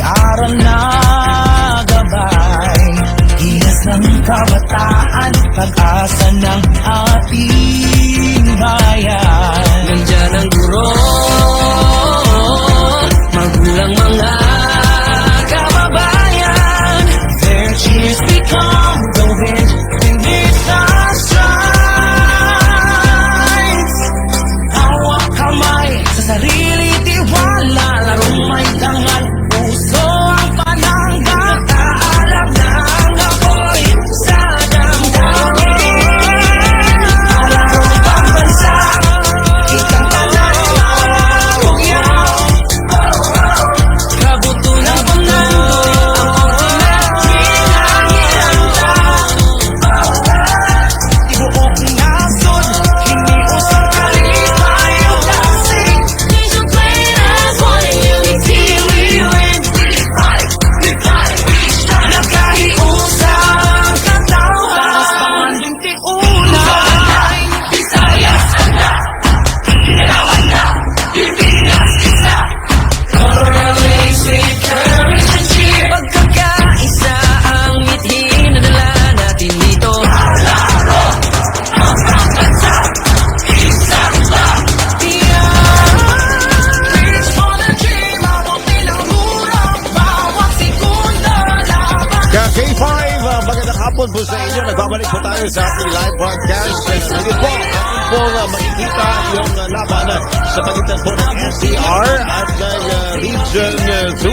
aral na gabay, gilas ng kabataan, pag-asa ng ating bayan. Nandyan ang guro, magulang, mga kababayan. Their cheers become the wind beneath our strides. Hawak kamay sa sarili, tiwala, larong may dangal, puso ang pananggata, alam ng apoy sa damdamin. Larong pambansa, ikang tanan, bugyaw, kabuto na bangando, po sa inyo. Nagbabalik po tayo sa ating live broadcast. Ngayon po, ating po makikita yung laban sa pagitan po ng NCR at ng Region 3.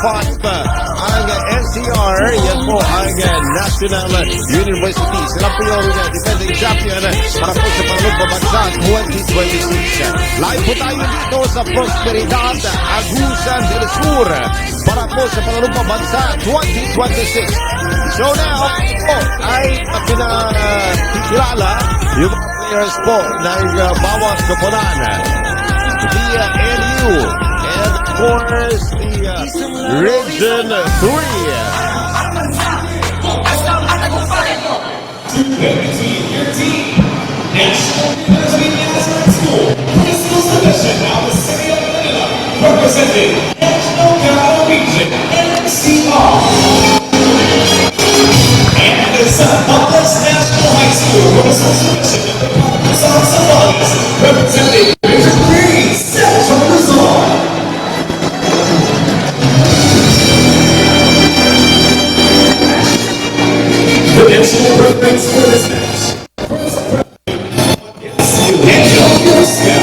Fought ang NCR, yan po ang National University. Sila po yung defending champion para po sa Panlumpa-Bansa 2026. Live po tayo dito sa Prosperidad, Agusan del Sur para po sa Panlumpa-Bansa 2026. So now po ay pinakikilala yung players po ng bawat koponan. The NU and of course the Region 3. Representing National Capital Region, NCR. And the San Carlos National High School Representation of the Conference of Savanas, representing Region 3, Central Luzon. The national preference for this match. Eugenio Garcia.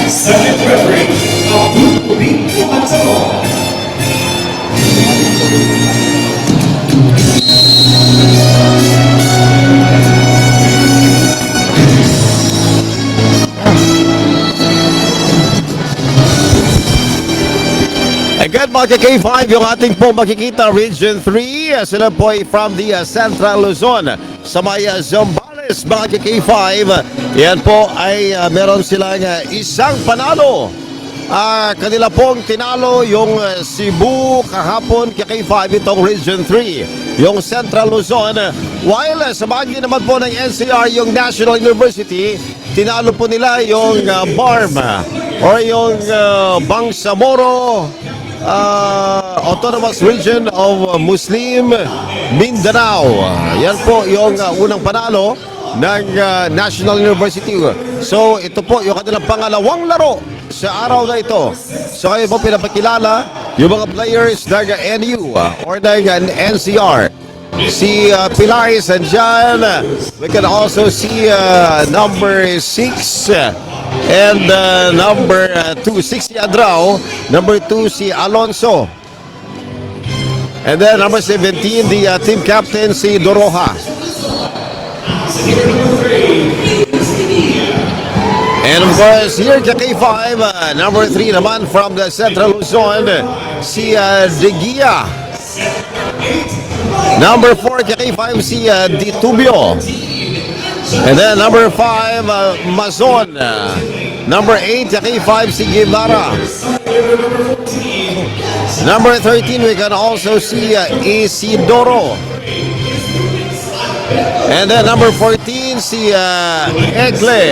Second referee, Abdul Muhammad. Again, mga K5, yung ating po makikita Region 3, sila po ay from the Central Luzon sa may Zambales, mga K5. Yan po ay meron silang isang panalo. Kanila pong tinalo yung Cebu kahapon K5, itong Region 3, yung Central Luzon. While sa bahagi naman po ng NCR, yung National University, tinalo po nila yung BARM or yung Bangsamoro Autonomous Region of Muslim Mindanao. Yan po yung unang panalo ng National University. So ito po yung kanilang pangalawang laro sa araw na ito. So kayo po pinapakilala yung mga players ng NU or ng NCR. Si Pilares andyan. We can also see number 6 and number 2, 6 si Adrao, number 2 si Alonso, and then number 17 the team captain si Doroha. And of course here sa K5, number 3 naman from the Central Luzon, si Degia. Number 4 sa K5 si Ditubio. And then number 5, Mazon. Number 8, K5 si Guevara. Number 13, we can also see Isidoro. And then number 14, si Egle.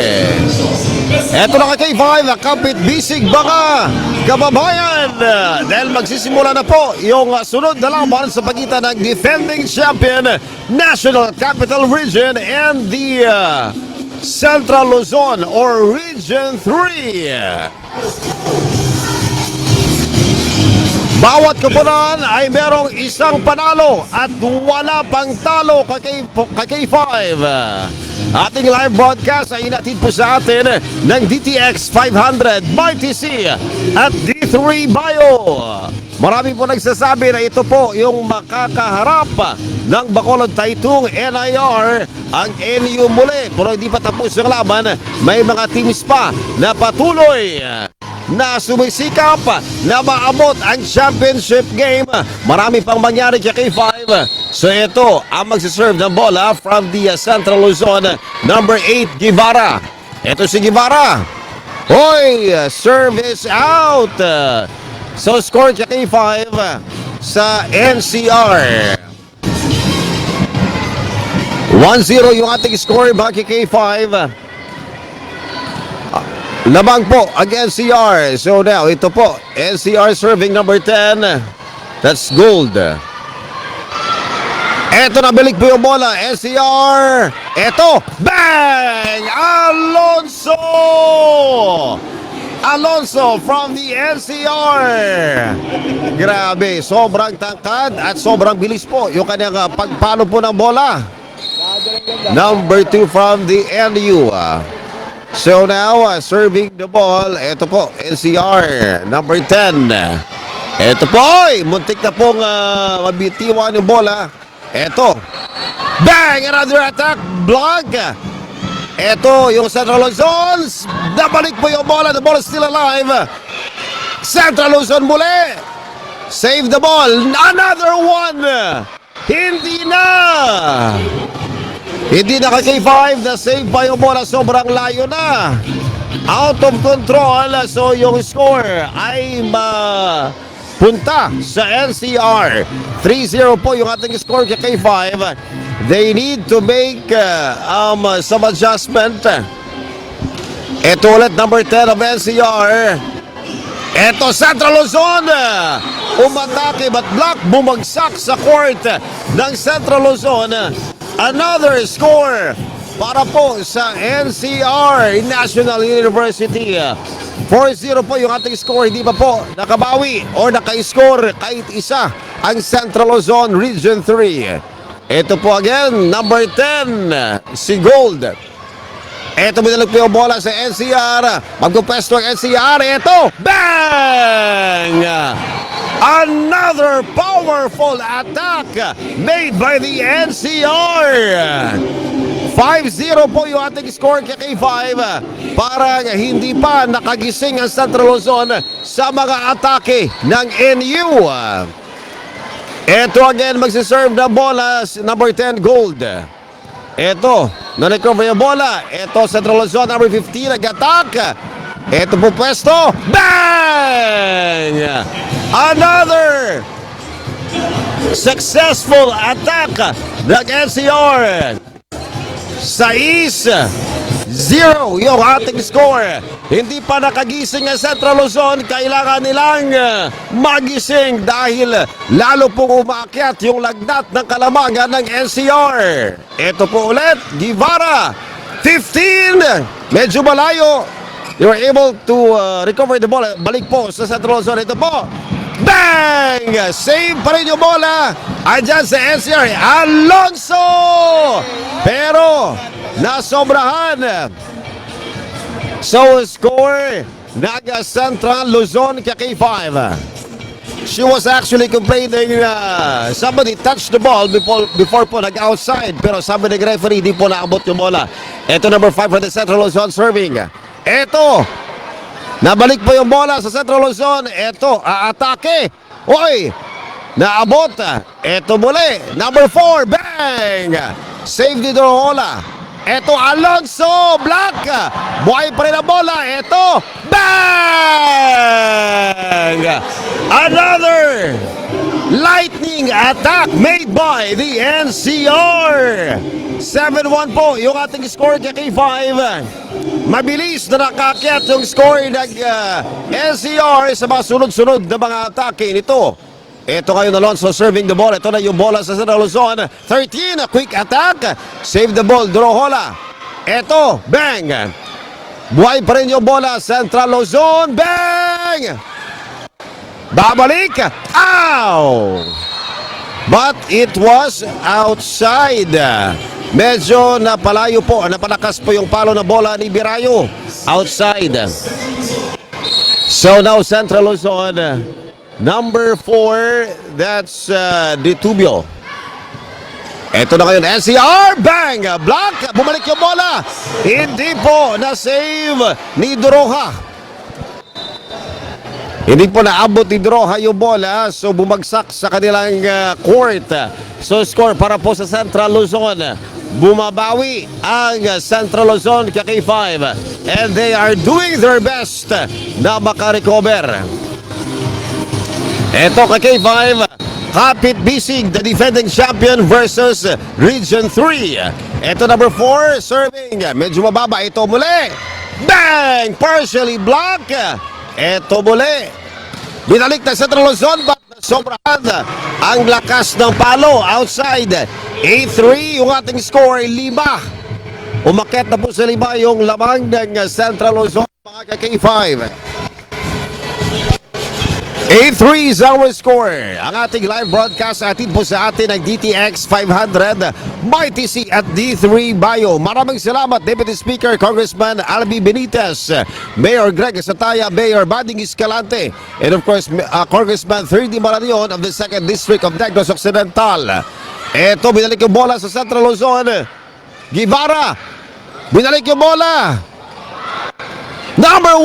Eto na kay K5, kapit bisig baka kababayan. Dahil magsisimula na po yung sunod na laban sa pagitan ng defending champion National Capital Region and the Central Luzon or Region 3. Bawat koponan ay merong isang panalo at wala pang talo kay K5. Ating live broadcast ay inatid po sa atin ng DTX 500 MyTC at D3 Bio. Marami po nagsasabi na ito po yung makakaharap ng Bacolod Taytong NIR ang NU muli. Pero hindi pa tapos ang laban, may mga teams pa na patuloy na sumisikap na maabot ang championship game. Marami pang mangyari kay K5. So ito ang magsiserve ng bola from the Central Luzon, number 8, Guevara. Ito si Guevara. Hoy, service out. So score kay K5 sa NCR. 1-0 yung ating score baki kay K5. Lamang po ang NCR. So now, ito po, NCR serving number 10. That's Gold. Ito na, balik po yung bola. NCR. Ito, bang! Alonso! Alonso from the NCR. Grabe, sobrang tangkad at sobrang bilis po yung kanyang pagpalo po ng bola. Number 2 from the NU. So now, serving the ball, ito po, NCR, number 10. Ito po, muntik na pong mabitiwan yung bola. Ito, bang! Another attack, block. Ito, yung Central Luzon, nabalik po yung bola, the ball is still alive. Central Luzon muli. Save the ball, another one. Hindi na. Hindi na kay K5 na save pa yung bola, sobrang layo na. Out of control, so yung score ay mapunta sa NCR. 3-0 po yung ating score kay K5. They need to make some adjustment. Ito ulit, number 10 of NCR. Ito, Central Luzon. Umatake but block, bumagsak sa court ng Central Luzon. Another score para po sa NCR National University. 4-0 po yung ating score. Hindi pa po nakabawi o naka-score kahit isa ang Central Luzon Region 3. Ito po again, number 10, si Gold. Ito binalik po yung bola sa NCR. Magpupwesto ang NCR. Ito, bang! Another powerful attack made by the NCR. 5-0 po yung ating score kay K5. Parang hindi pa nakagising ang Central Luzon sa mga atake ng NU. Ito again, magsiserve na bola, number 10, Gold. Ito, na-recover yung bola. Ito, Central Luzon, number 15, nag-attack. Ito po pwesto. Bang! Another successful attack ng NCR. 6-0 yung ating score. Hindi pa nakagising ang Central Luzon. Kailangan nilang magising dahil lalo pong umaakyat yung lagnat ng kalamangan ng NCR. Ito po ulit, Guevara. 15. Medyo malayo. They were able to recover the ball. Balik po sa Central Luzon. Ito po. Bang! Save pa rin yung bola. Andyan sa NCR. Alonso! Pero, nasobrahan. So, score ng Central Luzon kay K5. She was actually complaining somebody touched the ball before po nag-outside. Pero sabi ng referee, di po naabot yung bola. Ito number 5 for the Central Luzon serving. Ito, nabalik po yung bola sa Central Luzon. Ito, aatake. Oy, naabot. Ito muli, number 4, bang! Save ni Dorohola. Ito, Alonso, block. Buhay pa rin ang bola. Ito, bang! Another Lightning attack made by the NCR. 7-1 po yung ating score kay K5. Mabilis na nakakyat yung score ng NCR sa mga sunod-sunod na mga atake nito. Ito ngayon Alonso serving the ball. Ito na yung bola sa Central Luzon. 13, a quick attack. Save the ball, Dorohola. Ito, bang! Buhay pa rin yung bola, Central Luzon. Bang! Babalik. Ow! But it was outside. Medyo napalayo po, napalakas po yung palo na bola ni Birayo. Outside. So now Central Luzon, number 4, that's Ditubio. Ito na ngayon, NCR, bang! Block, bumalik yung bola. Hindi po na-save ni Doroha. Hindi po naabot ni Doroha yung bola, so bumagsak sa kanilang court. So score para po sa Central Luzon. Bumabawi ang Central Luzon kay K5. And they are doing their best na makarecover. Ito kay K5. Kapit Bisig, the defending champion versus Region 3. Ito number 4, serving. Medyo mababa. Ito muli. Bang! Partially block. Ito muli. Binalik na Central Luzon, but sobrahan ang lakas ng palo. Outside. 8-3 yung ating score. 5. Umakyat na po sa 5 yung lamang ng Central Luzon, mga K5. 8-3 is our score. Ang ating live broadcast atid po sa atin ng DTX 500 MyTC at D3 Bio. Maraming salamat Deputy Speaker Congressman Albi Benitez, Mayor Greg Sataya, Mayor Bading Escalante, and of course Congressman 3D Maranion of the 2nd District of Negros Occidental. Eto, binalik yung bola sa Central Luzon. Guevara, binalik yung bola. Number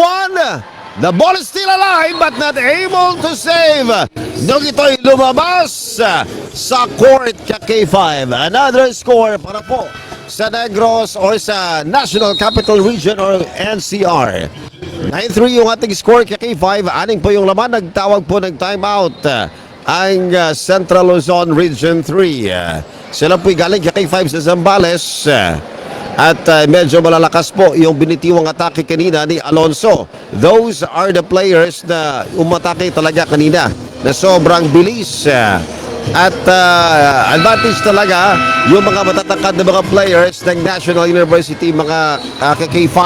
1. The ball is still alive but not able to save. Nung ito'y lumabas sa court kay K5. Another score para po sa Negros or sa National Capital Region or NCR. 9-3 yung ating score kay K5. 6 po yung laman. Nagtawag po ng timeout ang Central Luzon Region 3. Sila po'y galing kay K5 sa Zambales. At medyo malalakas po yung binitiwang atake kanina ni Alonso. Those are the players na umatake talaga kanina na sobrang bilis. At advantage talaga yung mga matatangkad na mga players ng National University, mga K5.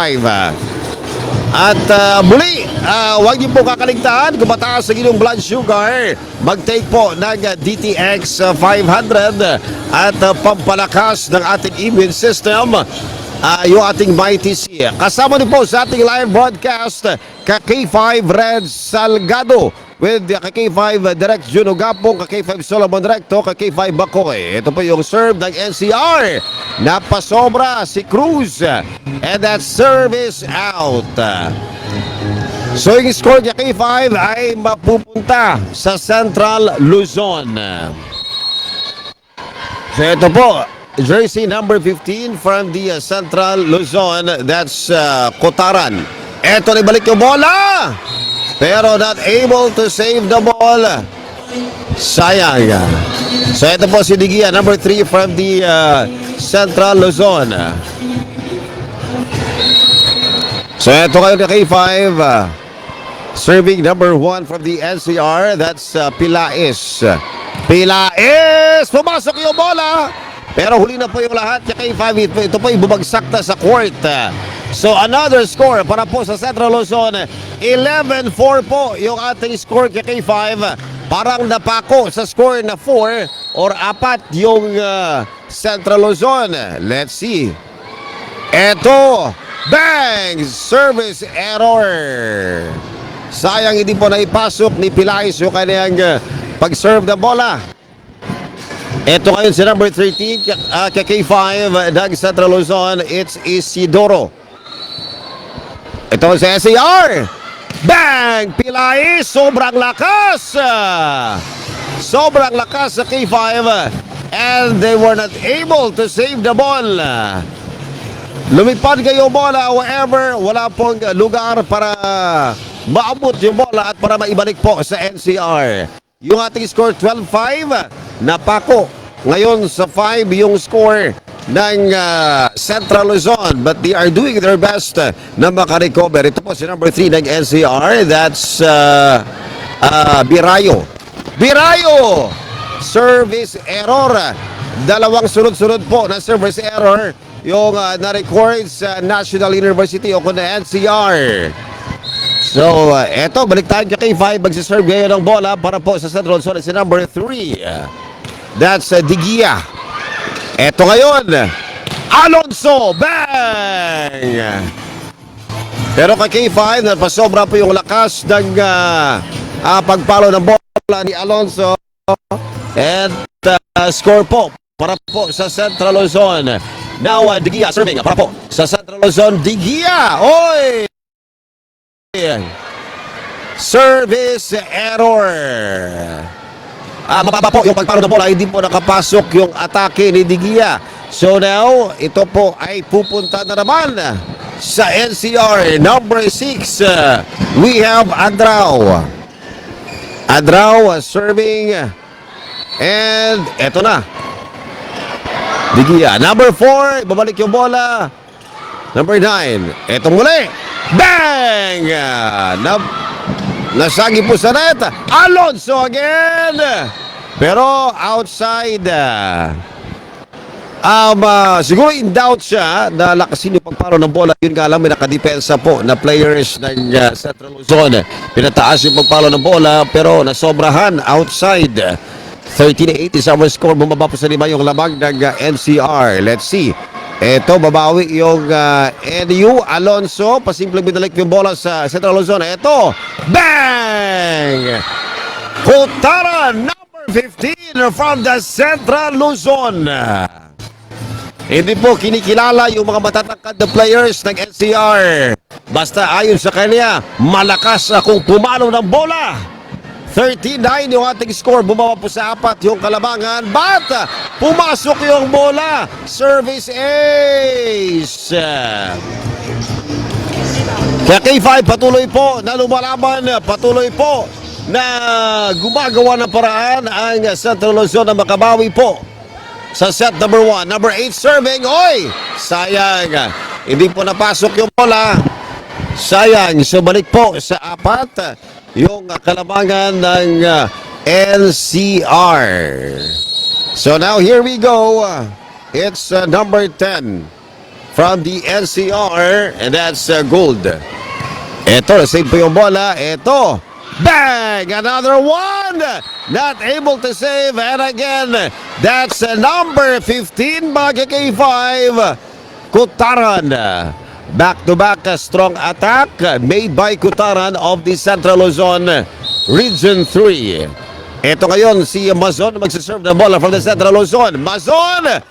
At muli, huwag niyo po kakaligtaan, kung mataas ang inyong blood sugar, mag-take po ng DTX 500 at pampalakas ng ating immune system, yung ating MyTC. Kasama niyo po sa ating live broadcast, K5 Red Salgado, with K5 Direct Juno Gapong, K5 Solomon Recto, K5 Bacoy. Ito po yung serve ng NCR. Napasobra si Cruz. And that service out. So yung score niya K5 ay mapupunta sa Central Luzon. So ito po, jersey number 15 from the Central Luzon. That's Kotaran. Ito na ibalik yung bola. Pero not able to save the ball. Sayang. So ito po si Digia, number 3 from the Central Luzon. So ito kayo na K5. Serving number 1 from the NCR. That's Pilaes. Pilaes! Pumasok yung bola. Pero huli na po yung lahat kay K5. Ito po yung bumagsak na sa court. So another score para po sa Central Luzon. 11-4 po yung ating score kay K5. Parang napako sa score na 4 or 4 yung Central Luzon. Let's see. Eto. Bang! Service error. Sayang hindi po naipasok ni Pilaes yung kanyang pag-serve na bola. Ito ngayon si number 13 kay K5 ng Central Luzon. It's Isidoro. Ito si SAR. Bang! Pilaes, sobrang lakas. Sobrang lakas sa K5. And they were not able to save the ball. Lumipad kayo bola, however, wala pong lugar para maabot yung bola at para maibalik po sa NCR. yung ating score 12-5. Napako. Ngayon sa 5 yung score ng Central Luzon, but they are doing their best na makarecover. Ito po si number 3 ng NCR. That's Birayo. Birayo! Service error. Dalawang sunod-sunod po na service error yung na-record sa National University o kung na NCR. So, eto, balik tayo kay K5. Magsiserve ngayon ng bola para po sa Central Luzon si number 3. That's Digia. Eto ngayon, Alonso. Bang! Pero kay K5, napasobra po yung lakas ng pagpalo ng bola ni Alonso. And score po para po sa Central Luzon. Now, Digia serving para po sa Central Luzon. Digia! Oy! Service error. Mababa po yung pagpalo ng bola, hindi po nakapasok yung atake ni Digia. So now, ito po ay pupunta na naman sa NCR. Number 6, we have Adraw. Adraw serving. And eto na. Digia. Number 4, babalik yung bola. Number 9, etong muli. Bang! Nasagi po sa net. Alonso again. Pero outside. Siguro in doubt siya na lakasin yung pagparo ng bola. Yun nga lang, may nakadepensa po na players ng Central Luzon. Pinataas yung pagparo ng bola pero nasobrahan outside. 13-8 is our score. Bumaba po sa 5 yung lamang ng NCR. Let's see. Ito, babawi yung NU. Alonso, pasimpleng binalik yung bola sa Central Luzon. Ito, bang! Kutara, number 15 from the Central Luzon. Hindi po kinikilala yung mga matatangkad na players ng NCR. Basta ayon sa kanya, malakas akong pumalo ng bola. 39 yung ating score. Bumawa po sa 4 yung kalamangan. But pumasok yung bola. Service ace. Kaya K5 patuloy po na lumalaban. Patuloy po na gumagawa ng paraan ang Central Luzon na makabawi po sa set number 1. Number 8 serving. Oy! Sayang. Hindi po napasok yung bola. Sayang. So balik po sa 4 yung kalamangan ng NCR. So now here we go. It's number 10 from the NCR and that's Gold. Ito, save po yung bola. Ito, bang! Another one! Not able to save. And again, that's number 15 mga K5. Kutaran. Back-to-back strong attack made by Kutaran of the Central Luzon Region 3. Ito ngayon si Mazon magsiserve ng bola from the Central Luzon. Mazon!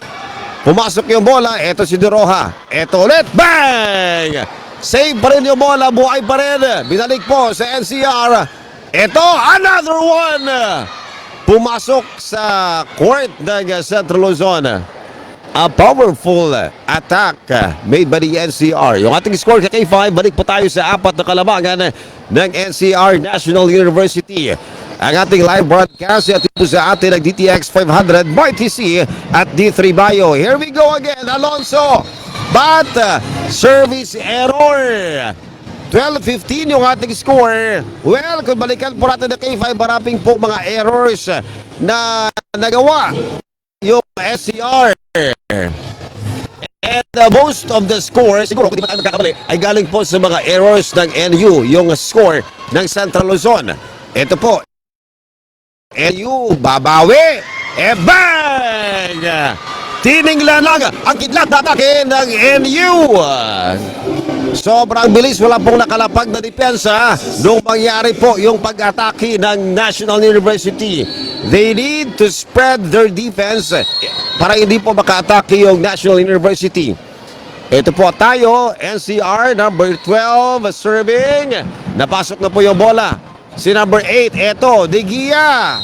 Pumasok yung bola. Ito si Duroha. Ito ulit. Bang! Save pa rin yung bola. Buhay pa rin. Binalik po sa NCR. Ito, another one! Pumasok sa court ng Central Luzon. A powerful attack made by the NCR. Yung ating score kay K5, balik po tayo sa 4 na kalamangan ng NCR National University. Ang ating live broadcast at ito sa atin ng DTX 500 MyTC at D3 Bio. Here we go again, Alonso. But service error. 12-15 yung ating score. Well, kung balikan po natin na K5, maraming po mga errors na nagawa yung SCR. And most of the scores, siguro kung di ba tayo magkakamali, ay galing po sa mga errors ng NU, yung score ng Central Luzon. Ito po, NU, babawi, bang! Tininglan lang ang kidlat na atake ng NU. Sobrang bilis, wala pong nakalapag na depensa nung mangyari po yung pag-atake ng National University. They need to spread their defense para hindi po maka-atake yung National University. Ito po tayo, NCR number 12 serving. Napasok na po yung bola. Si number 8, eto, Digia.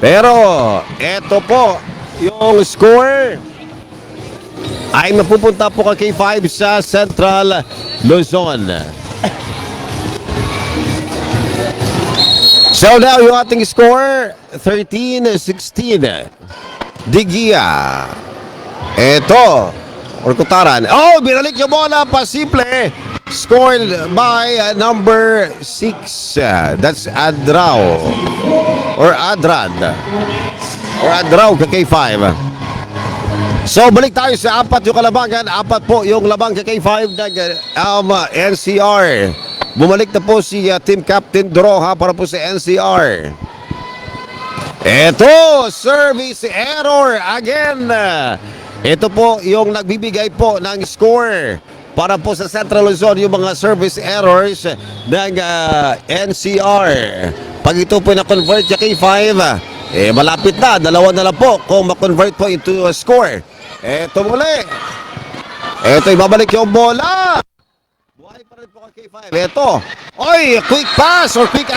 Pero, eto po, yung score ay mapupunta po kay K5 sa Central Luzon. So now yung ating score, 13-16. Digia. Eto. Or Kutaran. Oh, binalik yung bola pa simple. Scored by number 6. That's Adraw. Or Adrad. Or Adraw ka K5. So balik tayo sa apat yung kalabangan. Apat po yung labang ka K5 ng NCR. Bumalik na po si Team Captain Droha para po sa NCR. Eto, service error again. Ito po yung nagbibigay po ng score para po sa Central Luzon, yung mga service errors ng NCR. Pag ito po na-convert sa K5, malapit na, dalawa na lang po kung ma-convert po into a score. Ito muli. Ito, ibabalik yung bola. Buhay pa rin po kay K5. Ito. Oy, quick pass or quick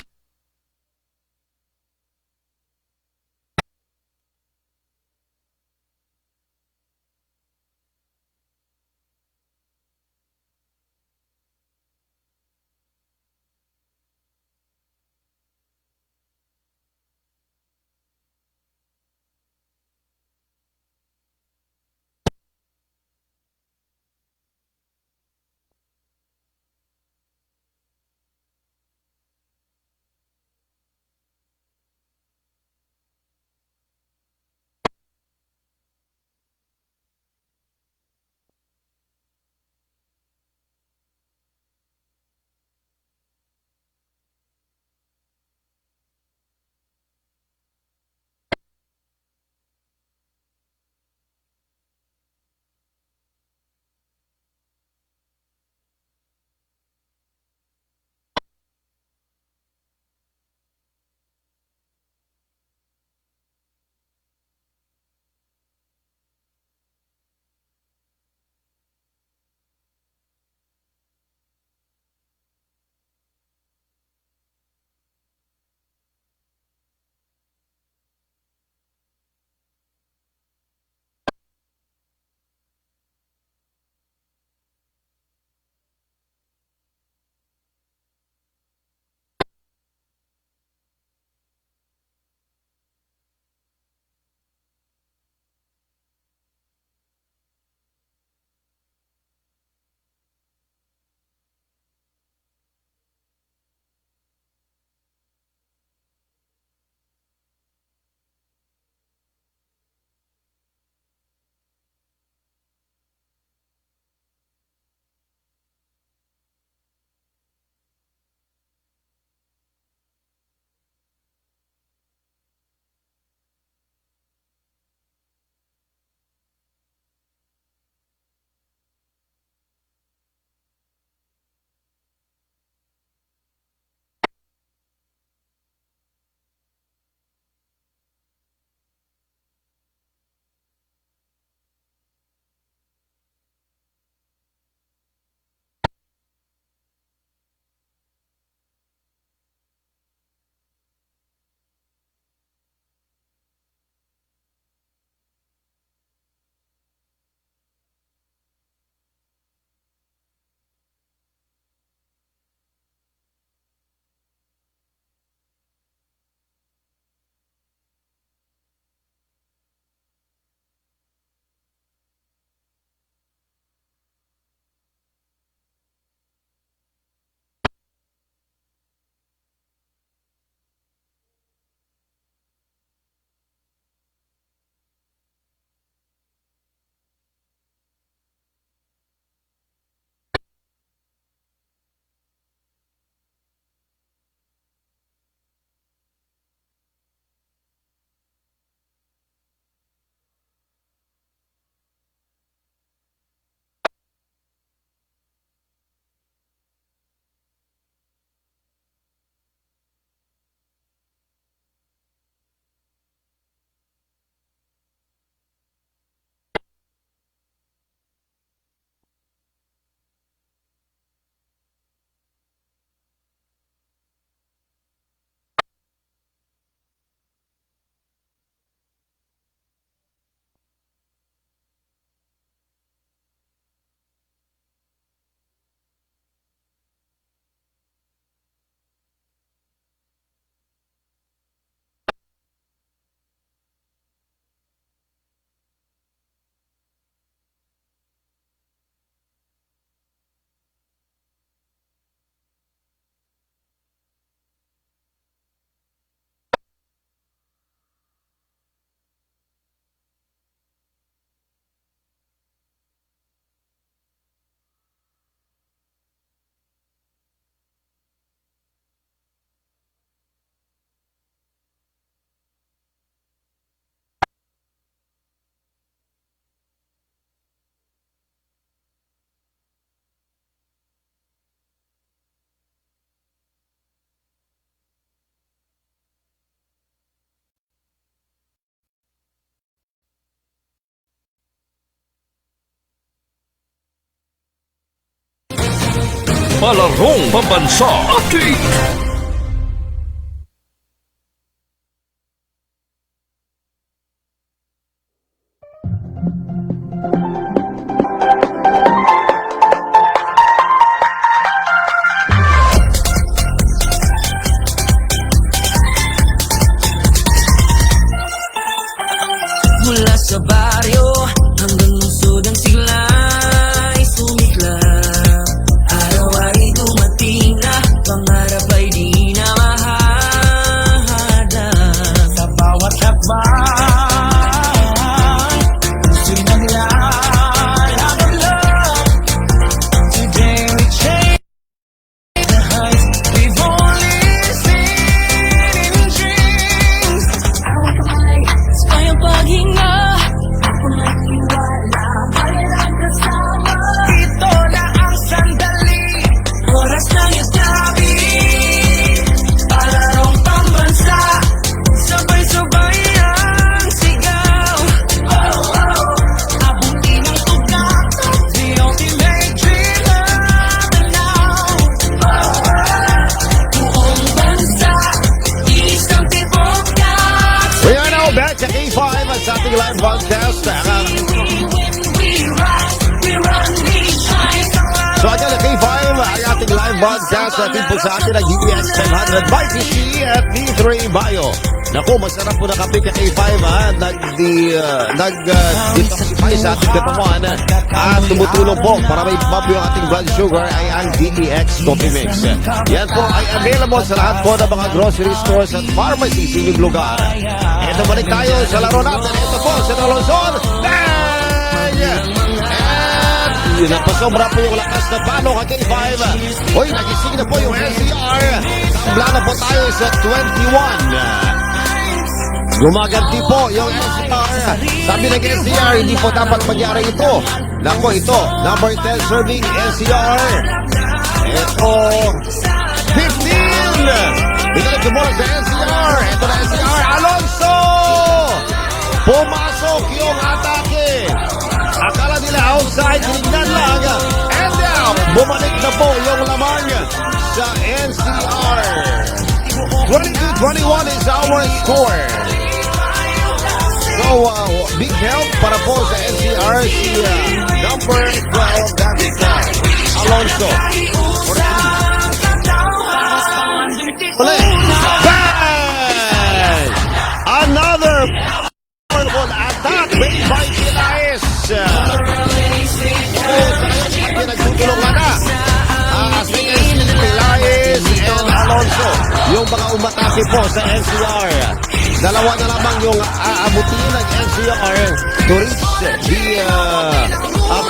Palarong Pambansa Update. Mula sa baryo hanggang lungsod ang siglay sumiklab. Araw ay dumating na, pangarap ay di na mahahadang. Sa bawat lakbay, puso'y naglalakad lang. Today we change the heights we've only seen in dreams. Sayang paghinga, walang iwala, walang kasama. Ito na ang sandali, oras na yasabi. Palarong pambansa, sabay-sabay ang sigaw. Abutin ang tugnaton, the ultimate dream of the now. Buong bansa, isang tibok na. We are now back sa K5 at sa ating live broadcast. So again, sa K5, ang ating live broadcast natin po sa atin ang GPX 1000 by PC at D3 Bio. Naku, masarap po na kape ka K5 ha. Nag-detoxify sa ating katawan at tumutulong po para may pump yung ating blood sugar ay ang DEX Coffee Mix. Yan po ay available sa lahat po ng mga grocery stores at pharmacies sa inyong lugar. Ito, balik tayo sa laro natin. Ito po sa Luzon. Bang! At napasobra po yung lakas na palo ka K5. Uy, nagising na po yung NCR. Tabla na po tayo sa 21. Gumaganti po yung NCR. Sabi ng NCR, hindi po dapat magyari ito. Nako, ito, number 10 serving NCR. Ito, 15. Binalik yung bola sa NCR. Ito na NCR, Alonso! Pumasok yung atake. Akala nila outside, tinignan lang. And now, bumalik na po yung lamang sa NCR. 22-21 is our score. So, big help para po sa NCR si number 12, that's Alonso. Bang! Another powerful attack made by Gilaes. Nagtutulungan na. Gilaes and Alonso. Yung mga umatake po sa NCR. Dalawa na lamang yung aabutin ng NCR to reach the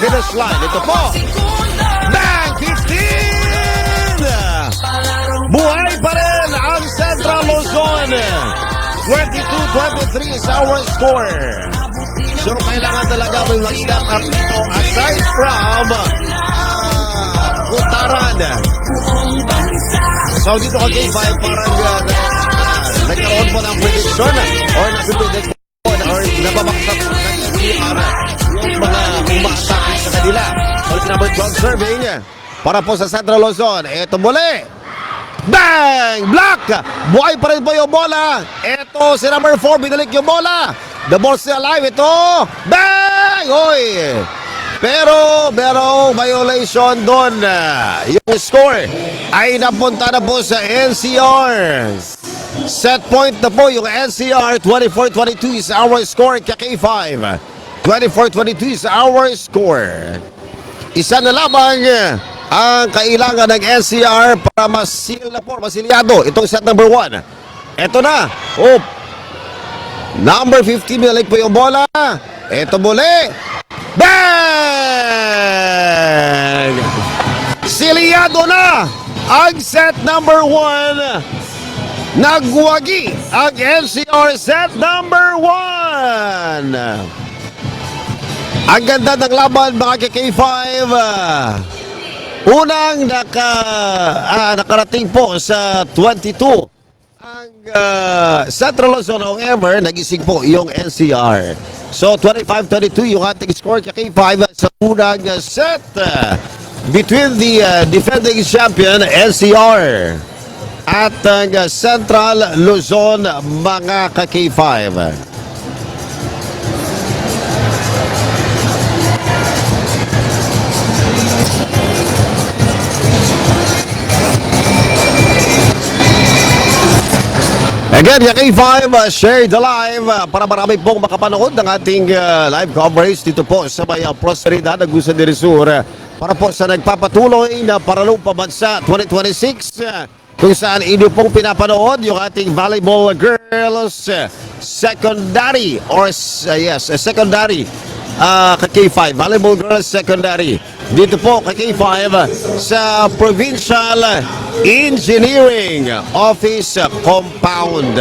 finish line. Ito po. Bang! 15! Buhay pa rin ang Central Luzon. 22-23 is our score. So, kailangan talaga may mag-step up ito aside from Kutaran. So, dito ka K5 parang nagkaroon po ng prediction or napipredict po or nababaksak po ng NCR yung mga umaatake sa kanila. So, number 12 serving para po sa Central Luzon. Ito muli. Bang! Block! Buhay pa rin po yung bola. Ito si number 4, binalik yung bola. The ball's still alive. Ito. Bang! Hoy! Pero violation doon. Yung score ay napunta na po sa NCR. Set point na po yung NCR. 24-22 is our score ka K5. 24-22 is our score. Isa na lamang ang kailangan ng NCR para masil na po, masilyado itong set number 1. Ito na. Oh. Number 15, binalik po yung bola. Ito muli. Bang! Silyado na ang set number 1. Nagwagi ang NCR set number 1. Ang ganda ng laban mga K5. Unang nakarating po sa 22 ang Central Luzon. However, nagising po yung NCR. So 25-22 yung ating score kay K5 sa unang set. between the defending champion NCR at Central Luzon, mga ka-K5. Again, yung K5, share the live para marami pong makapanood ng ating live coverage dito po sa may Prosperidad, Agusan de Rizur, para po sa nagpapatuloy na Paralong Pambansa 2026, kung saan inyo pong pinapanood yung ating volleyball girls secondary or secondary K5, volleyball girls secondary dito po kay K5 sa Provincial Engineering Office Compound.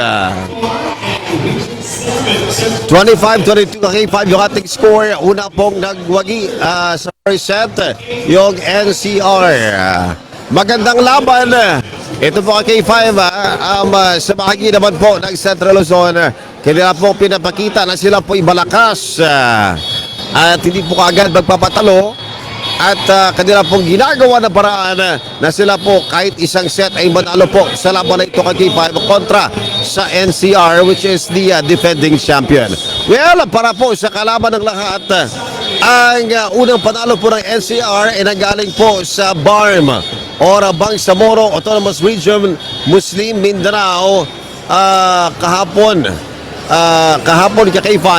25-22 K5 yung ating score. Una pong nagwagi sa first set yung NCR. Magandang laban ito po kay K5 sa bahagi naman po ng Central Luzon. Kaya po pinapakita na sila po ibalakas at hindi po kaagad magpapatalo. At kanila pong ginagawa na paraan na sila po kahit isang set ay manalo po sa laban na ito kay K5 kontra sa NCR, which is the defending champion. Well, para po sa kalaban ng lahat, ang unang panalo po ng NCR ay nanggaling po sa BARM or Bangsamoro Autonomous Region Muslim Mindanao kahapon kay K5.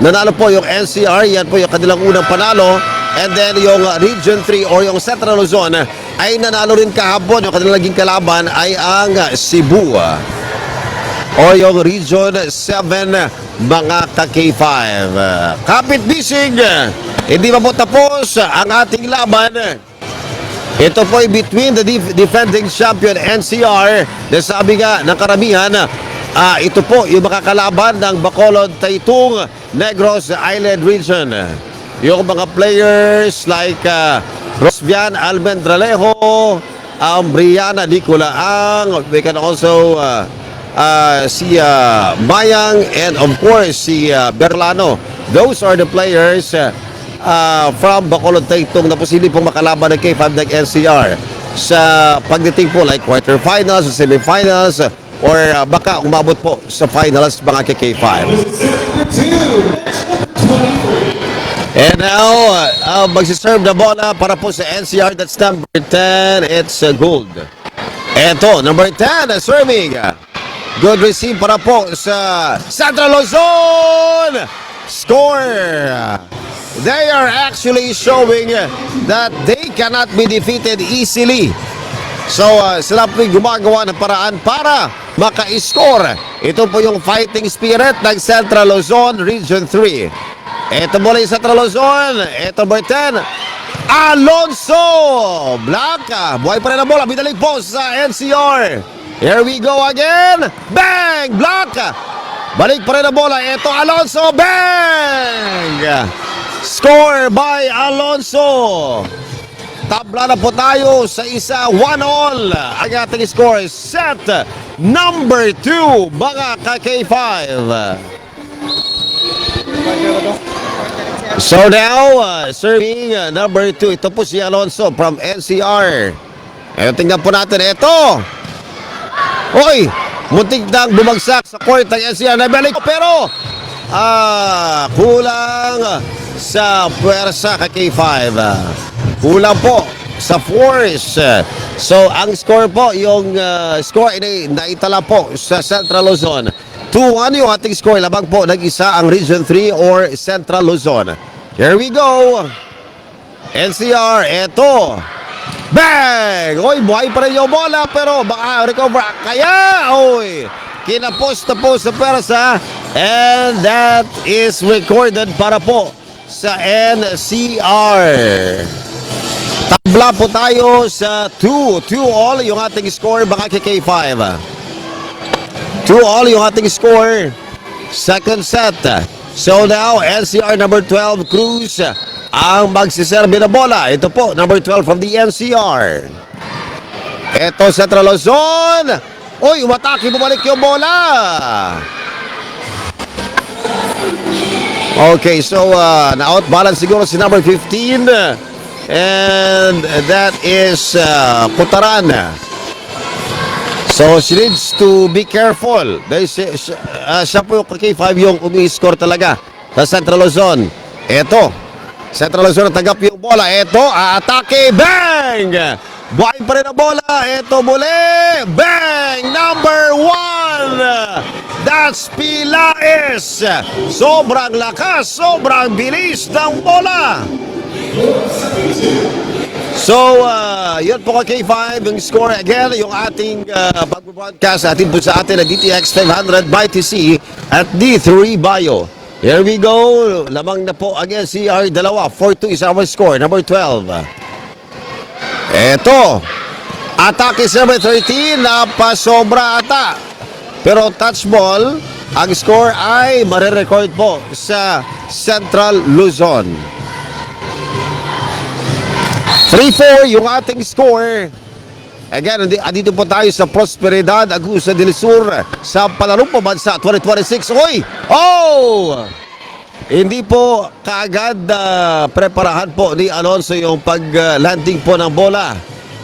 Nanalo po yung NCR, yan po yung kanilang unang panalo. And then yung Region 3 or yung Central Luzon ay nanalo rin kahapon. Yung kanilang naging kalaban ay ang Cebu o yung Region 7, mga ka-K5. Kapit bisig, hindi pa po tapos ang ating laban. Ito po ay between the defending champion NCR na sabi nga ng karamihan, ito po yung makakalaban ng Bacolod, Taytong, Negros Island Region. Yung mga players like Rosbian Almendralejo, Brianna Nicolaang, we can also si Mayang, and of course si Berlano. Those are the players from Bacolod, Taytong na posibleng pong makalaban ng K5 ng NCR sa pagdating po like quarterfinals, semifinals, or baka umabot po sa finals, mga K5. And now, magsiserve na bola para po sa NCR. That's number 10. It's Gold. Eto, number 10, serving. Good receive para po sa Central Luzon. Score. They are actually showing that they cannot be defeated easily. So, sila po'y gumagawa ng paraan para maka-score. Ito po yung fighting spirit ng Central Luzon, Region 3. Ito mula yung Central Luzon. Ito number 10, Alonso Black. Buhay pa rin ang bola. Binalig po sa NCR. Here we go again. Bang! Black. Balik pa rin ang bola. Ito Alonso. Bang! Score by Alonso. Tabla na po tayo sa isa. 1-all ang ating score. Set number 2, mga ka-K5. So now, serving number 2. Ito po si Alonso from NCR. Ayun, tingnan po natin. Ito. Hoy, muntik nang bumagsak sa court ng NCR. Nabalik pero kulang sa puwersa kay K5. Kulang po sa force. So, ang score po, yung score ay naitala po sa Central Luzon. 2-1 yung ating score. Labang po nag-isa ang Region 3 or Central Luzon. Here we go. NCR, eto. Bang! Oy, buhay pa rin yung bola pero baka recover. Kaya, oy, kinapos na po sa persa. And that is recorded para po sa NCR. Tabla po tayo sa 2-all yung ating score, baka K5. 2-all yung ating score. Second set. So now, NCR number 12, Cruz, ang magsiserve na bola. Ito po, number 12 from the NCR. Ito, Central Luzon. Uy, umatake, bumalik yung bola. Okay, so na-outbalance siguro si number 15. And that is Putaran. So, she needs to be careful. Dahil siya po yung K5 yung umi-score talaga sa Central Luzon. Ito, Central Luzon natanggap yung bola. Ito, atake, bang! Buhayin pa rin ang bola. Ito muli, bang! Number 1! That's Pilaes. Sobrang lakas, sobrang bilis ng bola. So, yun po ka K5, yung score again, yung ating pag-broadcast atin po sa atin na DTX 500 by TC at D3 Bio. Here we go, lamang na po again CR 2, 4-2 is our score, number 12. Eto, atake number 13, napasobra ata. Pero touch ball, ang score ay marirecord po sa Central Luzon. 3-4 yung ating score. Again, andito po tayo sa Prosperidad, Agusa del Sur sa Palarong Bansa 2026. Oy! Oh! Hindi po kaagad preparahan po ni Alonso yung pag-landing po ng bola.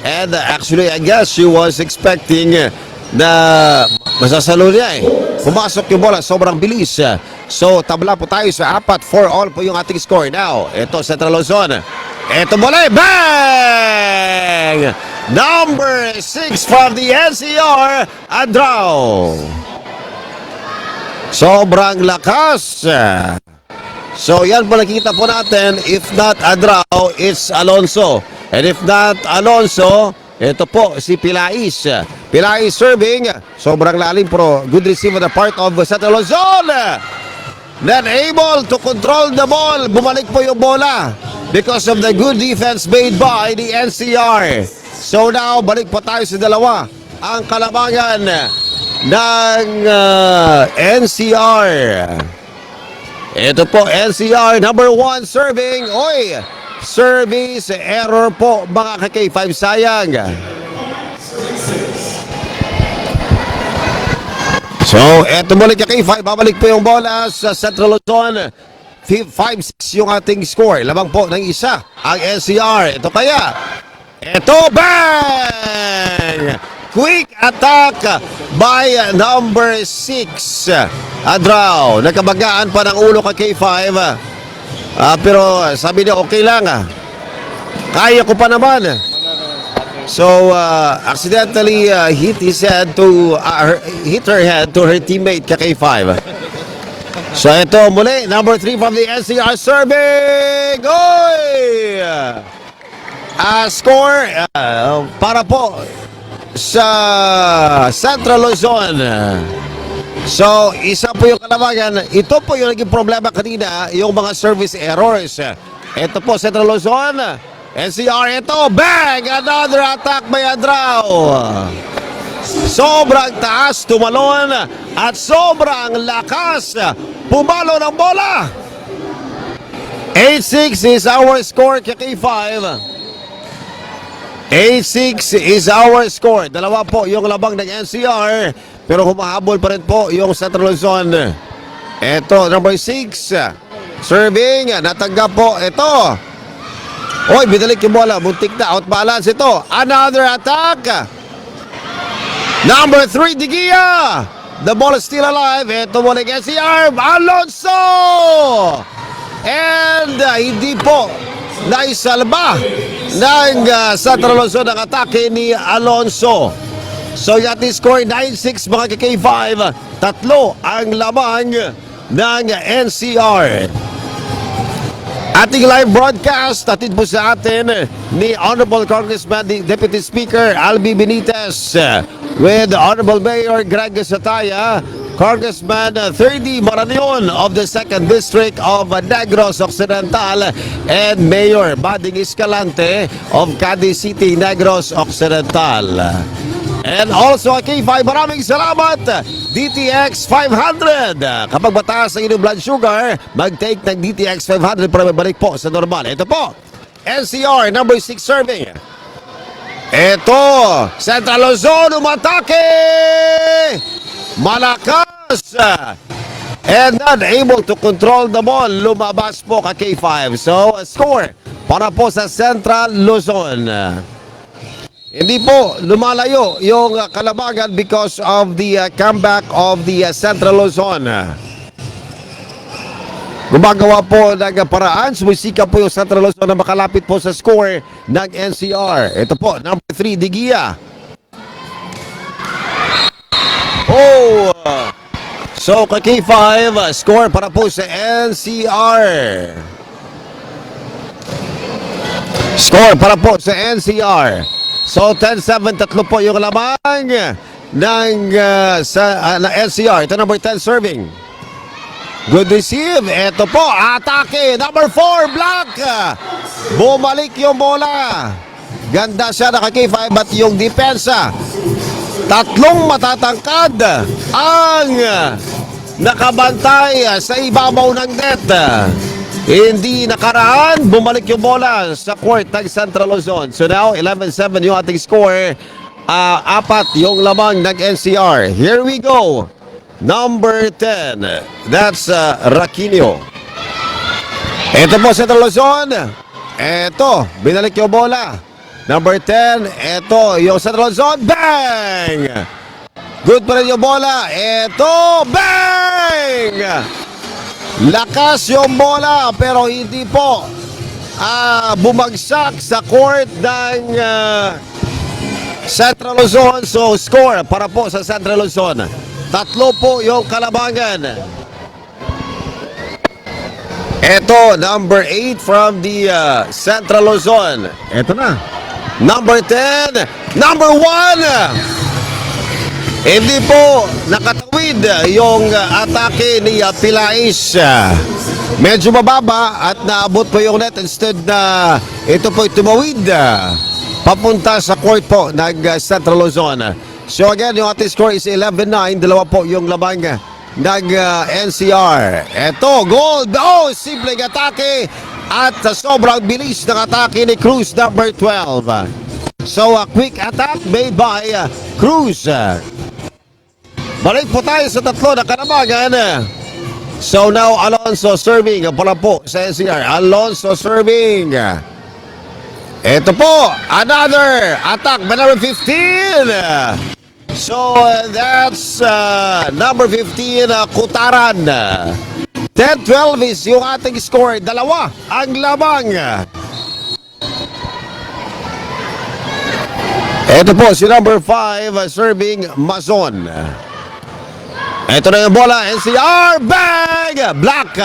And actually, I guess she was expecting na masasalo niya eh. Pumasok yung bola, sobrang bilis. So, tabla po tayo sa 4-4 po yung ating score. Now, ito Central Luzon. Ito muli, bang! Number 6 from the NCR, Adrao. Sobrang lakas. So, yan po nakita po natin. If not Adrao, it's Alonso. And if not Alonso, ito po si Pilaes. Pilaes serving. Sobrang lalim pero good receive on the part of Central Luzon. Not able to control the ball. Bumalik po yung bola because of the good defense made by the NCR. So now, balik po tayo sa dalawa. Ang kalabangan ng NCR. Ito po, NCR, number 1 serving. Oy, service error po, mga ka-K5, sayang. So, eto muli ka-K5, babalik po yung bola sa Central Luzon. 5-6 yung ating score. Lamang po ng isa ang NCR. Ito kaya. Ito, bang! Quick attack by number 6. Adrao. Nagkabagaan pa ng ulo ka K5. Pero sabi niya, okay lang. Kaya ko pa naman. So, accidentally hit her head to her teammate ka K5. So ito muli, number 3 from the NCR serving. Oy! Score para po sa Central Luzon. So, isa po yung kalabangan. Ito po yung naging problema kanina, yung mga service errors. Ito po, Central Luzon. NCR, ito, bang! Another attack by Adrao. Sobrang taas, tumalon, at sobrang lakas. Pumalo ng bola. 8-6 is our score, K5. 8-6 is our score. Dalawa po yung labang ng NCR, pero humahabol pa rin po yung Central Luzon. Ito, number 6. Serving, natanggap po. Ito. Oy, binalik yung bola. Muntik na, out balance ito. Another attack. Number 3, Digia. The ball is still alive. Ito muna ng NCR. Alonso! And hindi po naisalba ng Central Luzon ang atake ni Alonso. So yung ating score 9-6 mga K5. Tatlo ang lamang ng NCR. Ating live broadcast, atid po sa atin ni Honorable Congressman, the Deputy Speaker Albi Benitez, with Honorable Mayor Greg Sataya, Congressman 30 Maranion of the 2nd District of Negros Occidental, and Mayor Bading Escalante of Cadiz City, Negros Occidental. And also, K5, maraming salamat, DTX 500. Kapag mataas ang inyong blood sugar, mag-take ng DTX 500 para mabalik po sa normal. Ito po, NCR, number 6 serving. Ito, Central Luzon, umatake! Malakas! And not able to control the ball. Lumabas po ka K5. So, score para po sa Central Luzon. Hindi po lumalayo yung kalabagan because of the comeback of the Central Luzon. Gumagawa po ng paraan, sumisika po yung Central Luzon na makalapit po sa score ng NCR. Ito po, number 3, Digia. Oh! So, K5, score para po sa NCR. Score para po sa NCR. So, 10-7, tatlo po yung lamang ng NCR. Ito number 10 serving. Good receive. Ito po, atake. Number 4, block. Bumalik yung bola. Ganda siya na K5 at yung depensa. Tatlong matatangkad ang nakabantay sa ibabaw ng net. Hindi nakaraan, bumalik yung bola sa court ng Central Luzon. So now, 11-7 yung ating score. Apat yung lamang ng NCR. Here we go. Number 10. That's Raquinho. Ito po Central Luzon. Ito, binalik yung bola. Number 10, ito yung Central Luzon. Bang! Good pa rin yung bola. Ito, bang! Lakas yung bola pero hindi po bumagsak sa court ng Central Luzon. So score para po sa Central Luzon. Tatlo po yung kalabangan. Ito, number 8 from the Central Luzon. Ito na. Number 10, number 1. Hindi po nakatawid yung atake ni Pilais. Medyo mababa at naabot po yung net instead na ito po tumawid papunta sa court po ng Central Luzon. So again, yung ating score is 11-9. Dalawa po yung labang ng NCR. Ito, goal. Oh, simpleng atake at sobrang bilis ng atake ni Cruz, number 12. So a quick attack made by Cruz. Balik po tayo sa tatlo na kanabagan. So now Alonso serving pala po sa NCR. Alonso serving. Ito po, another attack by number 15. So that's number 15, Kutaran. 10-12 is yung ating score. Dalawa ang lamang. Ito po si number 5 serving Mazon. Ito na yung bola. NCR. Bang! Black.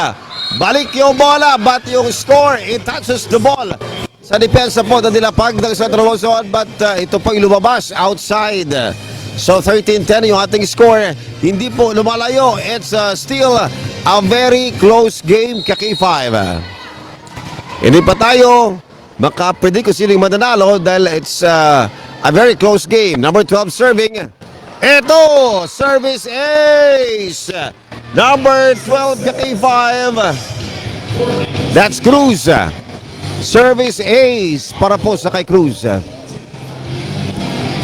Balik yung bola but yung score, it touches the ball sa depensa po na nilapag ng Central Luzon but ito po yung lumabas outside. So 13-10 yung ating score. Hindi po lumalayo. It's still a very close game, K5. Hindi pa tayo makapredict kung sino yung mananalo dahil it's a very close game. Number 12 serving. Ito, service ace. Number 12, K5. That's Cruz. Service ace para po sa kay Cruz.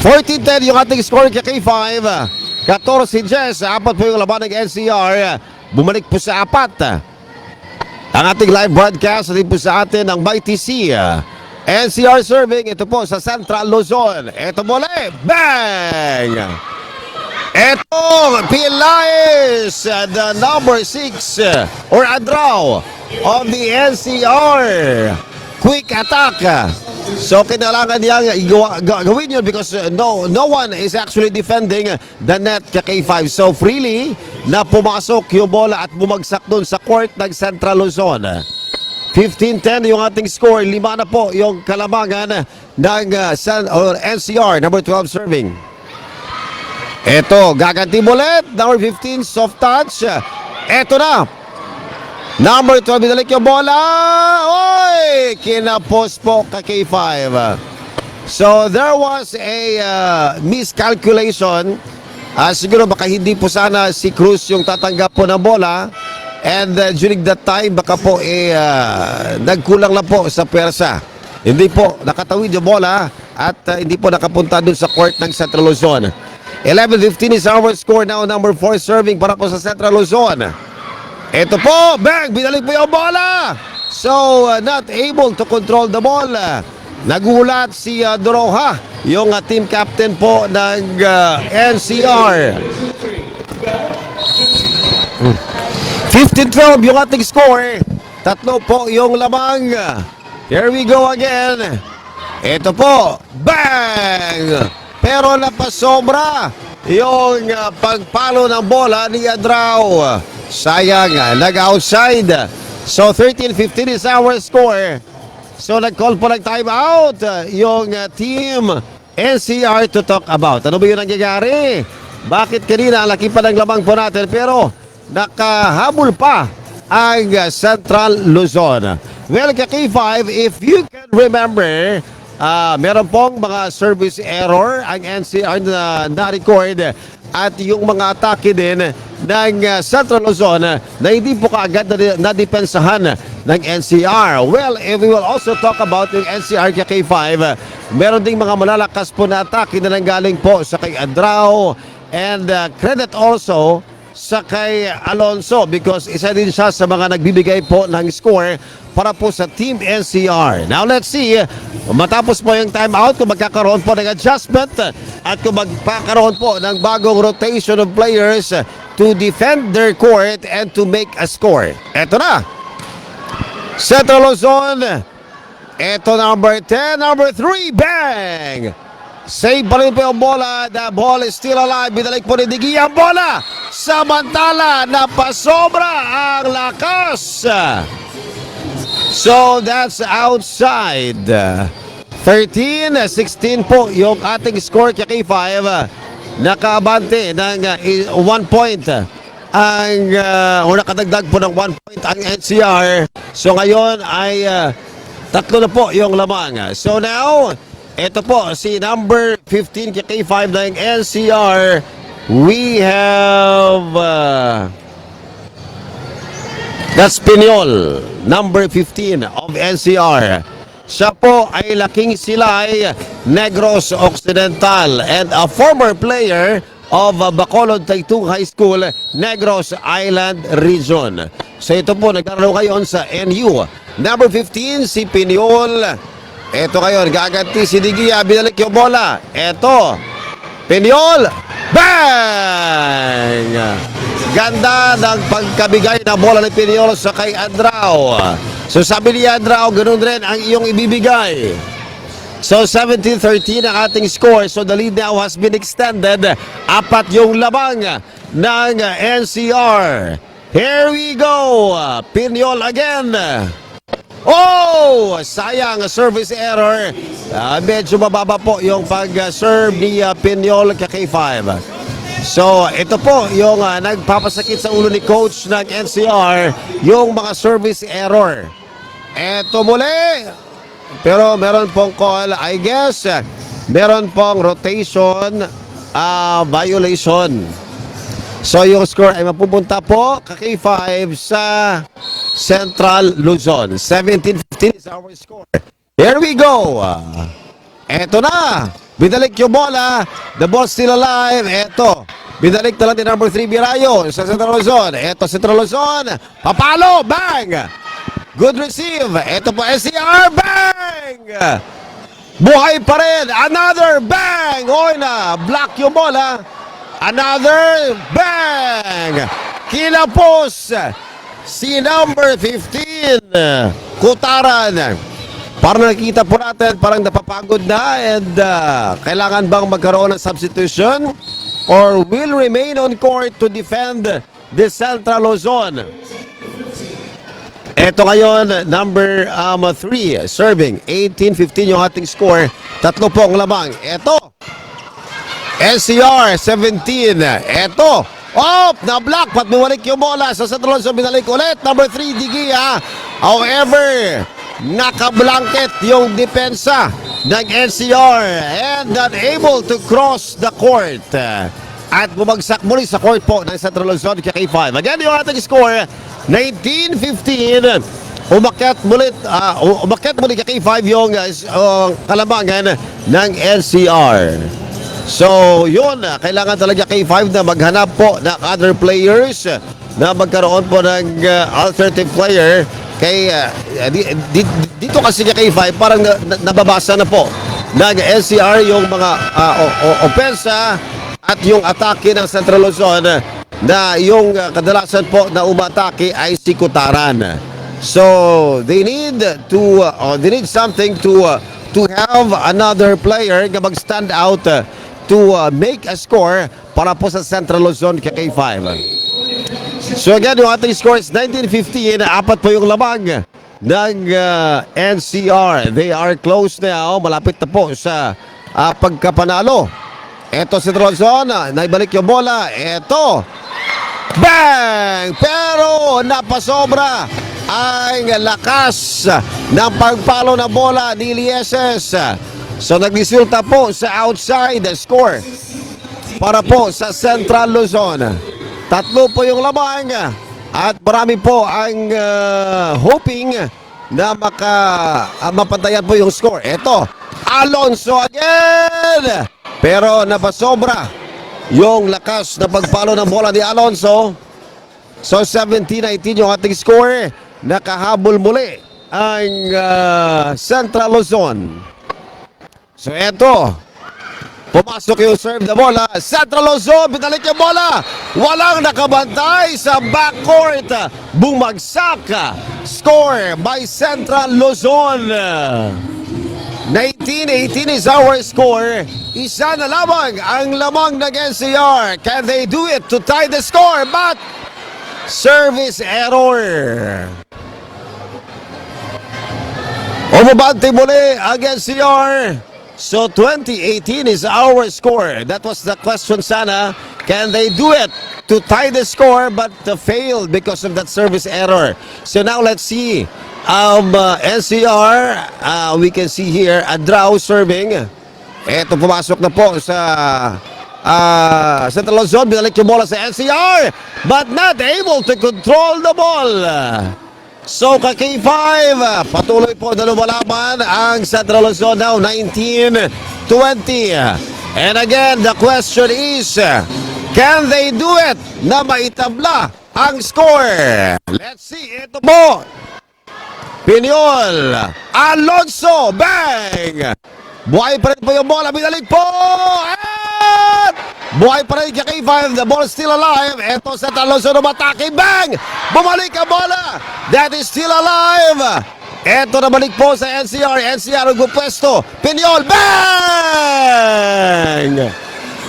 14-10 yung ating score kay K5. 14-10. Apat po yung laban ng NCR. Bumalik po sa apat. Ang ating live broadcast din po sa atin ng MyTC. NCR serving. Ito po sa Central Luzon. Ito muli. Bang! Ito, Pilais, the number 6 or a draw of the NCR. Quick attack. So kinailangan niyang gawin yun because no one is actually defending the net K5. So freely na pumasok yung bola at bumagsak dun sa court ng Central Luzon. 15-10 yung ating score. 5 na po yung kalabangan ng NCR, number 12 serving. Ito, gaganti ulit. Number 15, soft touch. Ito na. Number 12, binalik yung bola. Oy! Kinapos po ka K5. So, there was a miscalculation. Siguro baka hindi po sana si Cruz yung tatanggap po ng bola. And during that time, baka po nagkulang lang po sa pwersa. Hindi po nakatawid yung bola at hindi po nakapunta dun sa court ng Central Luzon. 11-15 is our score now. Number 4 serving para po sa Central Luzon. Ito po, bang! Binalik po yung bola. So, not able to control the ball. Nagulat si Doroha, yung team captain po ng NCR. 15-12 yung ating score. Tatlo po yung lamang. Here we go again. Ito po. Bang! Pero napasobra yung pagpalo ng bola ni Adraw. Sayang, nag-outside. So 13-15 is our score. So nag-call po ng timeout yung team NCR to talk about. Ano ba yung nangyayari? Bakit kanina ang laki pa ng lamang po natin pero nakahabol pa ang Central Luzon? Well, K5, if you can remember, meron pong mga service error ang NCR na na-record at yung mga atake din ng Central Luzon na hindi po kaagad na-depensahan ng NCR. Well, if we will also talk about yung NCR K5, meron ding mga malalakas po na atake na nanggaling po sa kay Adraw and credit also sa kay Alonso because isa din siya sa mga nagbibigay po ng score para po sa Team NCR. Now let's see, matapos po yung timeout kung magkakaroon po ng adjustment at kung magkakaroon po ng bagong rotation of players to defend their court and to make a score. Eto na, Central Luzon. Eto number 10, number 3, bang! Save pa rin po yung bola. The ball is still alive. Binalik po ni Digi ang bola. Samantala, napasobra ang lakas. So, that's outside. 13-16 po yung ating score kay K5. Nakaabante ng 1 point. O nakadagdag po ng 1 point ang NCR. So, ngayon ay tatlo na po yung lamang. So, now, ito po, si number 15 kay K5 ng NCR. We have that's Pinyol, number 15 of NCR. Siya po ay laking silay Negros Occidental and a former player of Bacolod Taytong High School, Negros Island Region. So ito po, nagkaroon ngayon sa NU. Number 15, si Pinyol. Ito ngayon, gaganti si Digia, binalik yung bola. Ito, Pinyol, bang! Ganda ng pagkabigay na bola ni Pinyol sa kay Adraw. So sabi ni Adraw, ganun rin ang iyong ibibigay. So 17-13 ang ating score. So the lead now has been extended. Apat yung labang ng NCR. Here we go. Pinyol again. Oh! Sayang, service error. Medyo mababa po yung pag-serve ni Pinyol kay K5. So, ito po yung nagpapasakit sa ulo ni coach ng NCR, yung mga service error. Ito muli. Pero meron pong call, I guess. Meron pong rotation violation. So, yung score ay mapupunta po kay K5 sa Central Luzon. 17-15 is our score. Here we go. Eto na. Binalik yung bola. The ball still alive. Eto. Binalik na lang din number 3 Birayo sa Central Luzon. Eto Central Luzon. Papalo. Bang. Good receive. Eto po SCR. Bang. Buhay pa rin. Another bang. Oy na. Block yung bola. Another bang. Kinapos si number 15, Kutaran. Parang nakikita po natin, parang napapagod na and kailangan bang magkaroon ng substitution or will remain on court to defend the Central Luzon? Ito ngayon, number 3, serving. 18-15 yung ating score. Tatlo po ang lamang. Ito, NCR 17. Ito, na-block. Pat bumalik yung bola sa Central Luzon. Binalik ulit. Number 3, Digia. However, naka-blanket yung depensa ng NCR and not able to cross the court. At bumagsak muli sa court po ng Central Luzon kay K5. Again, yung ating score, 19-15. Umakyat muli kay K5 yung kalamangan ng NCR. So, yun, kailangan talaga K5 na maghanap po ng other players na magkaroon po ng alternative player dito kasi kay K5 parang nababasa na po ng NCR yung mga opensa at yung atake ng Central Luzon na yung kadalasan po na umatake ay si Kutaran. So they need something to have another player na mag-stand out to make a score para po sa Central Luzon kay K5. So again, yung ating score is 19-15. Apat po yung lamang ng NCR. They are close now. Malapit na po sa pagkapanalo. Eto si Luzon. Naibalik yung bola. Eto. Bang! Pero napasobra ang lakas ng pagpalo na bola ni Lieses. So nagdisulta po sa outside score para po sa Central Luzon. Tatlo po yung lamang at marami po ang hoping na mapantayan po yung score. Ito, Alonso again! Pero napasobra yung lakas na pagpalo ng bola ni Alonso. So 17-19 yung ating score. Nakahabol muli ang Central Luzon. So ito, pumasok yung serve na bola. Central Luzon, binalik yung bola. Walang nakabantay sa backcourt. Bumagsak. Score by Central Luzon. 19-18 is our score. Isa na lamang ang lamang ng NCR. Can they do it to tie the score? But service error. Umabante muli ang NCR. So 20-18 is our score. That was the question sana. Can they do it to tie the score but failed because of that service error? So now let's see. NCR, we can see here Adrao serving. Eto pumasok na po sa Central Luzon. Binalik yung bola sa NCR but not able to control the ball. So kay K5, patuloy po na lumalaban ang Central Luzon now 19-20. And again, the question is, can they do it na maitabla ang score? Let's see, ito po. Pinyol, Alonso, bang! Buhay pa rin po yung bola, binalik po! At buhay pa rin kay K5, the ball is still alive. Ito sa Alonso na matake, bang! Bumalik ang bola! That is still alive! Ito na balik po sa NCR. NCR nagpupwesto. Pinyol, bang!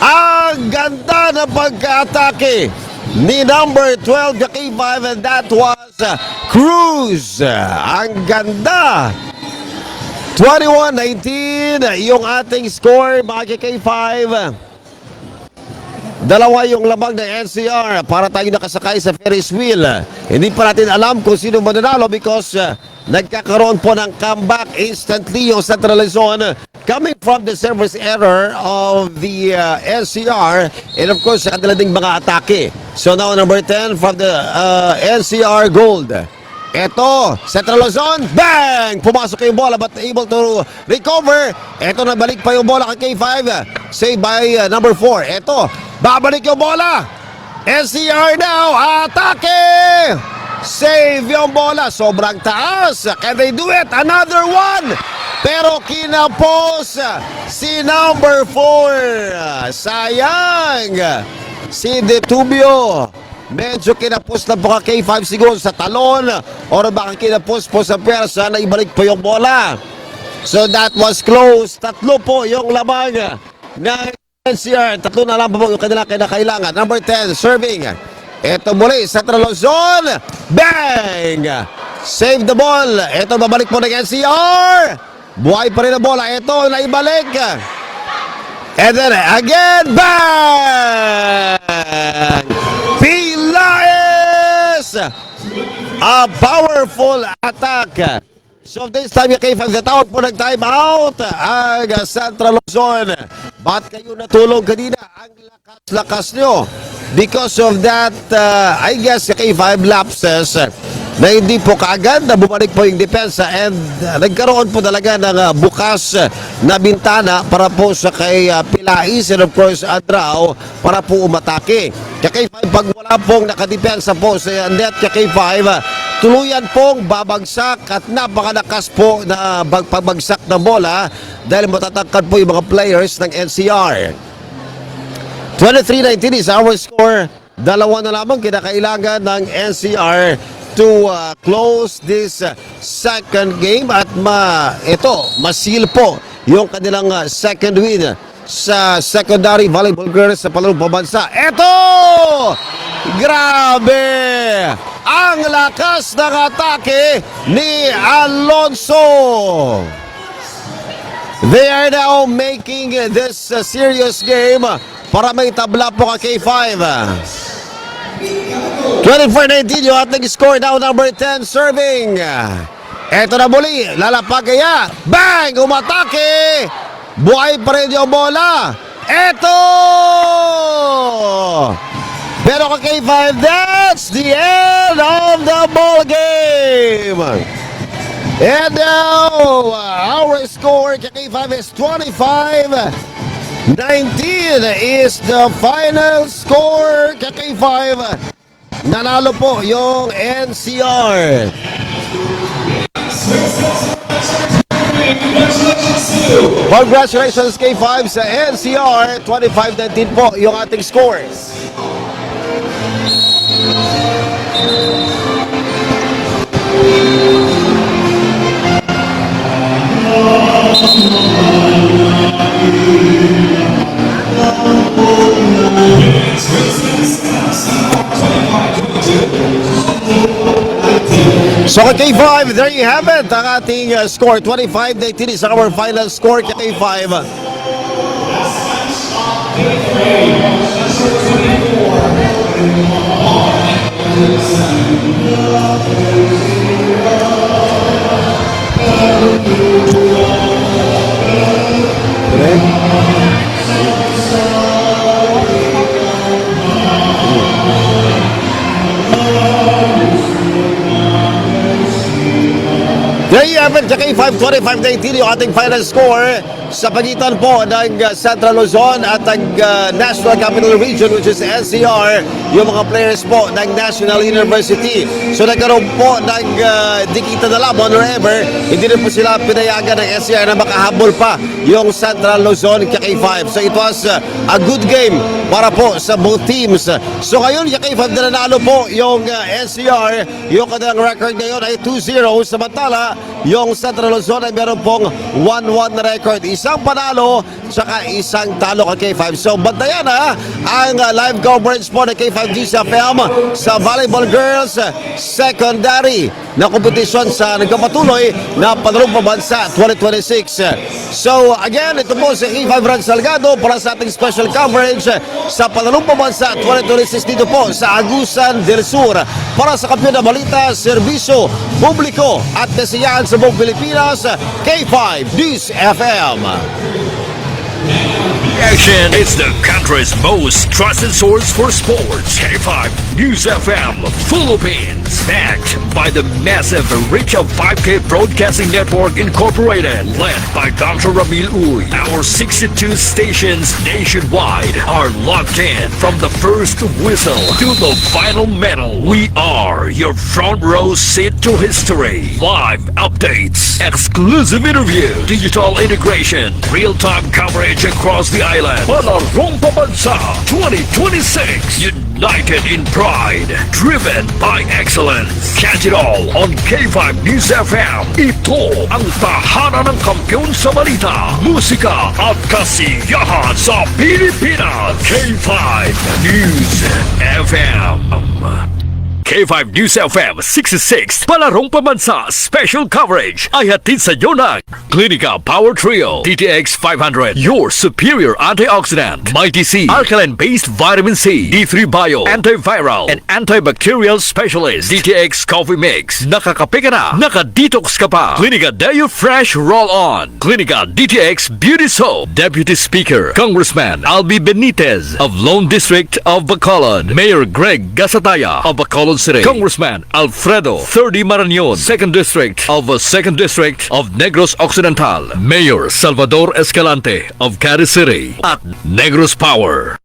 Ang ganda ng pagka-atake ni number 12 kay K5 and that was Cruz. Ang ganda! 21-19 yung ating score mga K5. Dalawa yung lamang ng NCR para tayo nakasakay sa Ferris wheel. Hindi pa natin alam kung sino mananalo because nagkakaroon po ng comeback instantly yung Central Luzon coming from the service error of the NCR and of course sa kanila ding mga atake. So now number 10 from the NCR Gold. Eto, Central Luzon, bang! Pumasok yung bola but able to recover. Eto, nabalik pa yung bola kay K5. Saved by number 4. Eto, babalik yung bola. NCR now, atake! Save yung bola, sobrang taas. Can they do it? Another one! Pero kinapos si number 4. Sayang! Si Detubio. Medyo kinapos na po ka K5 siguro sa talon or baka kinapos po sa persa na ibalik po yung bola. So that was close. Tatlo po yung lamang na NCR. Tatlo na lang po yung kanilang kinakailangan. Number 10, serving. Ito muli, Central Luzon. Bang! Save the ball. Ito babalik po ng NCR. Buhay pa rin ang bola. Ito naibalik. And then again, bang! Pilaes! A powerful attack. So this time yung K5 natawag po ng time out ang Central Luzon. Ba't kayo natulog kanina? Ang lakas-lakas nyo. Because of that, I guess K5 lapses. na hindi po kaagad na bumalik po yung depensa and nagkaroon po talaga ng bukas na bintana para po sa kay Pilais and of course Adrao para po umatake. Kaya K5 pag wala pong nakadepensa po sa net kay K5, tuluyan pong babagsak at napakalakas po na pagbagsak ng bola dahil matatangkad po yung mga players ng NCR. 23-19 is our score. Dalawa na lamang kinakailangan ng NCR to close this second game at masil po yung kanilang second win sa secondary volleyball girls sa palarong pambansa. Ito! Grabe! Ang lakas ng atake ni Alonso! They are now making this serious game para may tabla po ka K5. 24-19 yung ating score now, number 10 serving. Eto na muli, lalapagaya. Bang! Umatake! Buhay pa rin yung bola. Eto! Pero ka K5, that's the end of the ball game. And now, our score ka K5 is 25-19 is the final score ka K5. Nanalo po yung NCR. Congratulations K5 sa NCR. 25-19 po yung ating scores. So K5, there you have it. Ang ating score, 25-19 is our final score K5. There you have it, K5, 25-19 yung ating final score sa pagitan po ng Central Luzon at ang National Capital Region which is NCR, yung mga players po ng National University. So nagkaroon po ng dikita na lamang or ever, hindi rin po sila pinayagan ng NCR na makahabol pa yung Central Luzon K5. So it was a good game para po sa both teams. So ngayon, K5 na nanalo po yung NCR, yung kanilang record ngayon ay 2-0, samantala yung Central Luzon ay meron pong 1-1 na record. Isang panalo, saka isang talo kay K5. So, bantayan ang live coverage po ng K5 GCFM sa Volleyball Girls Secondary na kompetisyon sa nagpapatuloy na palarong pambansa 2026. So, again, ito po si K5 Ran Salgado para sa ating special coverage sa palarong pambansa 2026 dito po sa Agusan del Sur para sa kampiyon na balita, serbisyo, publiko at kasiyahan sa buong Pilipinas, K5 News FM. Action is the country's most trusted source for sports. K5 News FM Philippines, backed by the massive reach of 5K Broadcasting Network Incorporated, led by Dr. Ramil Uy. Our 62 stations nationwide are locked in from the first whistle to the final medal. We are your front row seat to history. Live updates, exclusive interview, digital integration, real-time coverage across the island. Palarong Pambansa 2026. United in pride, driven by excellence. Catch it all on K5 News FM. Ito ang tahanan ng kampiyon sa balita, musika at kasiyahan sa Pilipinas. K5 News FM. K5 News FM 66 Palarong Pambansa Special Coverage ay hatid sa iyo ng Clinica Power Trio DTX 500, your superior antioxidant, Mighty C, alkaline-based vitamin C, D3 Bio, antiviral and antibacterial specialist, DTX Coffee Mix. Nakakape ka na, nakadetox ka pa. Clinica Deo Fresh Roll-On, Clinica DTX Beauty Soap. Deputy Speaker Congressman Albi Benitez of Lone District of Bacolod, Mayor Greg Gasataya of Bacolod Quezon City. Congressman Alfredo 30 Marañon, 2nd District of Negros Occidental. Mayor Salvador Escalante of Cadiz City. At Negros Power.